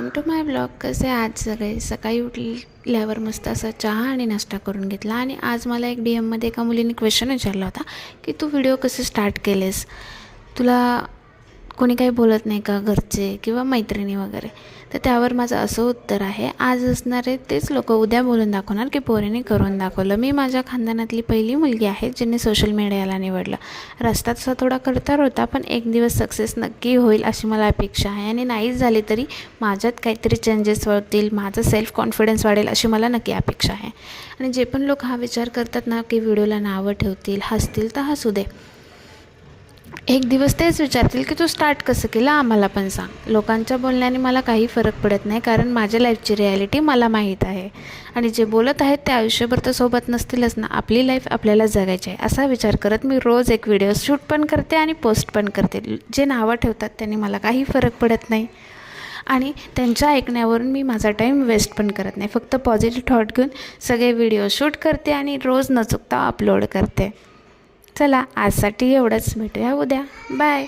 To my blog. कसे आज सगळे सकाळी उठल्यावर मस्त असा चहा आणि नाश्ता करून घेतला. आणि आज मला एक DM मध्ये एका मुलीने क्वेश्चन विचारला होता की तू व्हिडिओ कसे स्टार्ट केलेस, तुला कोणी काही बोलत नाही का, घरचे किंवा मैत्रिणी वगैरे. तर त्यावर माझं असं उत्तर आहे, आज असणारे तेच लोक उद्या बोलून दाखवणार की पोरीने करून दाखवलं. मी माझ्या खानदानातली पहिली मुलगी आहे जिने सोशल मीडियाला निवडलं. रस्ता तसा थोडा खडतर होता, पण एक दिवस सक्सेस नक्की होईल अशी मला अपेक्षा आहे. आणि नाहीच झाली तरी माझ्यात काहीतरी चेंजेस होतील, माझं सेल्फ कॉन्फिडन्स वाढेल अशी मला नक्की अपेक्षा आहे. आणि जे पण लोक हा विचार करतात ना की व्हिडिओला नावं ठेवतील, हसतील, तर हसू दे. एक दिवस तेच विचारतील की तू स्टार्ट कसं केलं, आम्हाला पण सांग. लोकांच्या बोलण्याने मला काही फरक पडत नाही, कारण माझ्या लाईफची रिॲलिटी मला माहीत आहे. आणि जे बोलत आहेत ते आयुष्यभर तर सोबत नसतीलच ना. आपली लाईफ आपल्याला जगायची आहे असा विचार करत मी रोज एक व्हिडिओ शूट पण करते आणि पोस्ट पण करते. जे नावं ठेवतात त्यांनी मला काही फरक पडत नाही आणि त्यांच्या ऐकण्यावरून मी माझा टाईम वेस्ट पण करत नाही. फक्त पॉझिटिव्ह थॉट घेऊन सगळे व्हिडिओ शूट करते आणि रोज न चुकता अपलोड करते. चला, आजसाठी एवढंच. भेटूया उद्या. बाय.